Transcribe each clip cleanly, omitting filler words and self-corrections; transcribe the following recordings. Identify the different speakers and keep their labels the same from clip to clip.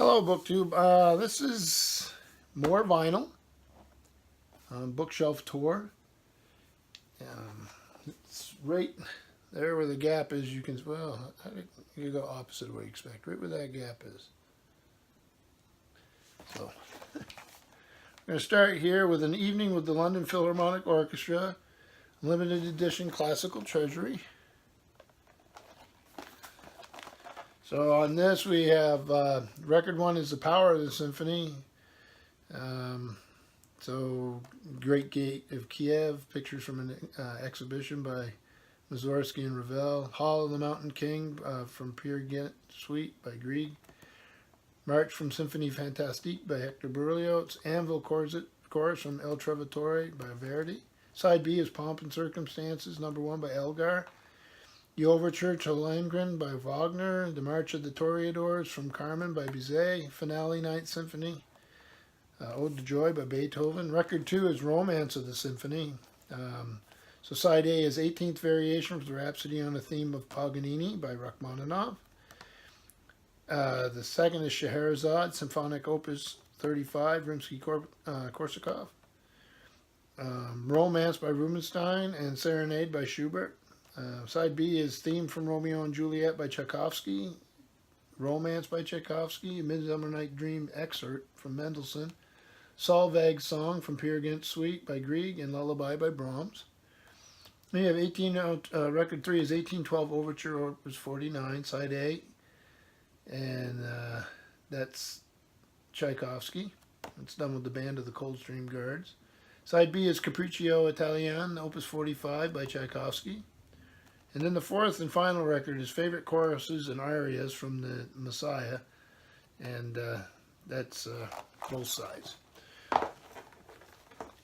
Speaker 1: Hello, BookTube. This is more vinyl bookshelf tour. It's right there where the gap is. You can, well, you go opposite of what you expect. Right where that gap is. So, I'm going to start here with An Evening with the London Philharmonic Orchestra, limited edition classical treasury. So on this we have record one is The Power of the Symphony. So Great Gate of Kiev, pictures from an exhibition by Mussorgsky and Ravel. Hall of the Mountain King from Peer Gynt Suite by Grieg. March from Symphonie Fantastique by Hector Berlioz. Anvil Chorus from El Trovatore by Verdi. Side B is Pomp and Circumstances, number 1 by Elgar. The Overture to Lohengrin by Wagner. The March of the Toreadors from Carmen by Bizet. Finale, Ninth Symphony. Ode to Joy by Beethoven. Record 2 is Romance of the Symphony. So side A is 18th Variation for the Rhapsody on a Theme of Paganini by Rachmaninoff. The second is Scheherazade, Symphonic Opus 35, Rimsky-Korsakov. Romance by Rubinstein and Serenade by Schubert. Side B is Theme from Romeo and Juliet by Tchaikovsky, Romance by Tchaikovsky, Midsummer Night Dream excerpt from Mendelssohn, Solveig's Song from Peer Gynt Suite by Grieg, and Lullaby by Brahms. We have record 3 is 1812 Overture Opus 49, side A, and that's Tchaikovsky. It's done with the Band of the Coldstream Guards. Side B is Capriccio Italian, Opus 45 by Tchaikovsky. And then the fourth and final record is Favorite Choruses and Arias from the Messiah, and that's both sides.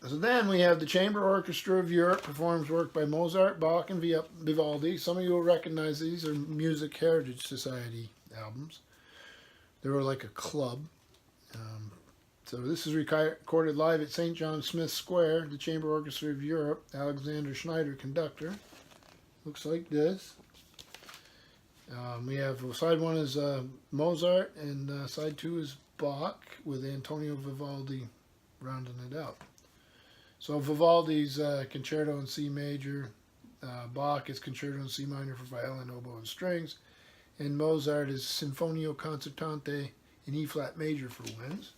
Speaker 1: So then we have the Chamber Orchestra of Europe performs work by Mozart, Bach, and Vivaldi. Some of you will recognize these are Music Heritage Society albums. They were like a club. So this is recorded live at St. John Smith Square, the Chamber Orchestra of Europe, Alexander Schneider, conductor. Looks like this. We have side 1 is Mozart, and side 2 is Bach with Antonio Vivaldi rounding it out. So Vivaldi's Concerto in C major, Bach is Concerto in C minor for violin, oboe, and strings, and Mozart is Sinfonio Concertante in E flat major for winds.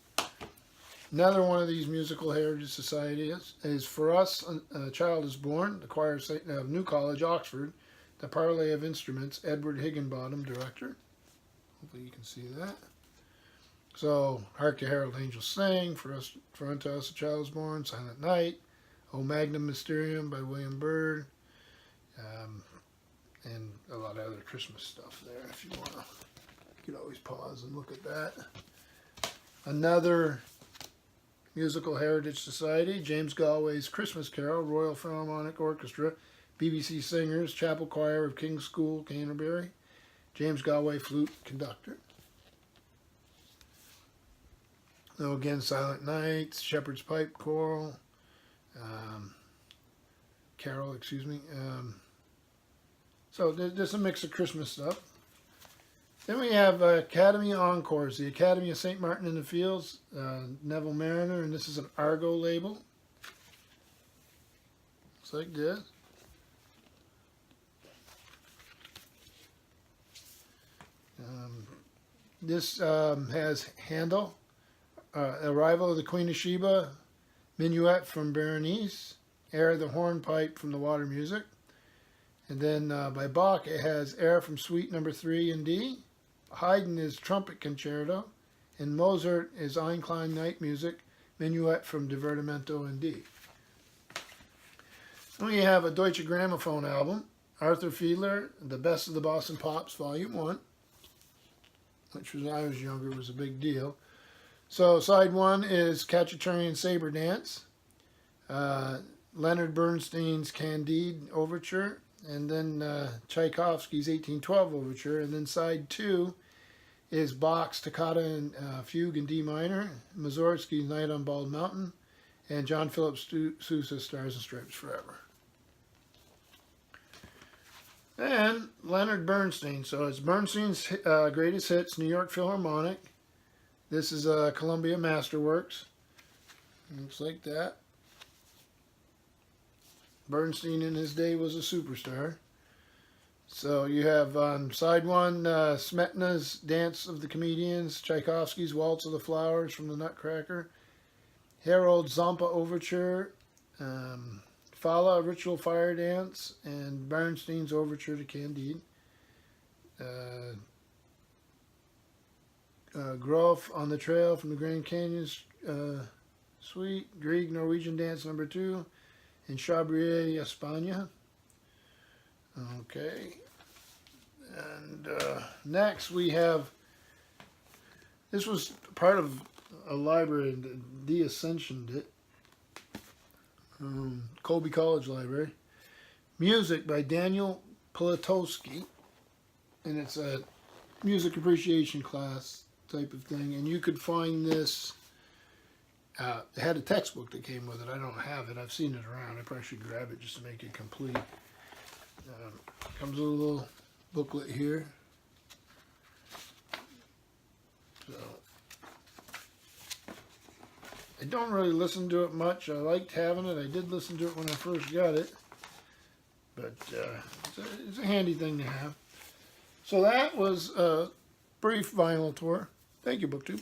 Speaker 1: Another one of these Musical Heritage Societies is For Us, a Child is Born, the choir of New College, Oxford, the Parley of Instruments, Edward Higginbottom, director. Hopefully you can see that. So, Hark the Herald Angels Sing, For Unto Us a Child is Born, Silent Night, O Magnum Mysterium by William Byrd, and a lot of other Christmas stuff there if you want to. You can always pause and look at that. Another Musical Heritage Society, James Galway's Christmas Carol, Royal Philharmonic Orchestra, BBC Singers, Chapel Choir of King's School, Canterbury, James Galway, flute, conductor. So again, Silent Night, Shepherd's Pipe Carol, so there's a mix of Christmas stuff. Then we have Academy Encores, the Academy of St. Martin in the Fields, Neville Mariner, and this is an Argo label. Looks like this. This has Handel, Arrival of the Queen of Sheba, Minuet from Berenice, Air the Hornpipe from the Water Music. And then by Bach it has Air from Suite number 3 in D. Haydn is Trumpet Concerto, and Mozart is Einklang Night Music, Minuet from Divertimento in D. Then we have a Deutsche Grammophon album, Arthur Fiedler, The Best of the Boston Pops, Volume 1, which when I was younger was a big deal. So side 1 is Khachaturian Saber Dance, Leonard Bernstein's Candide Overture, and then Tchaikovsky's 1812 Overture, and then side 2 is Bach's Toccata and Fugue in D minor, Mussorgsky's Night on Bald Mountain, and John Philip Sousa's Stars and Stripes Forever. And Leonard Bernstein, so it's Bernstein's greatest hits, New York Philharmonic, This is Columbia Masterworks. Looks like that. Bernstein in his day was a superstar. So you have on side one, Smetana's Dance of the Comedians, Tchaikovsky's Waltz of the Flowers from the Nutcracker, Harold Zampa Overture, Fala, Ritual Fire Dance, and Bernstein's Overture to Candide. Groff on the Trail from the Grand Canyon Suite, Grieg Norwegian Dance No. 2, and Chabrier España. Okay. And next we have, this was part of a library that de-ascensioned it. Colby College Library. Music by Daniel Politowski. And it's a music appreciation class type of thing. And you could find this, it had a textbook that came with it. I don't have it. I've seen it around. I probably should grab it just to make it complete. Comes with a little booklet here. So I don't really listen to it much. I liked having it. I did listen to it when I first got it. But it's a handy thing to have. So that was a brief vinyl tour. Thank you, BookTube.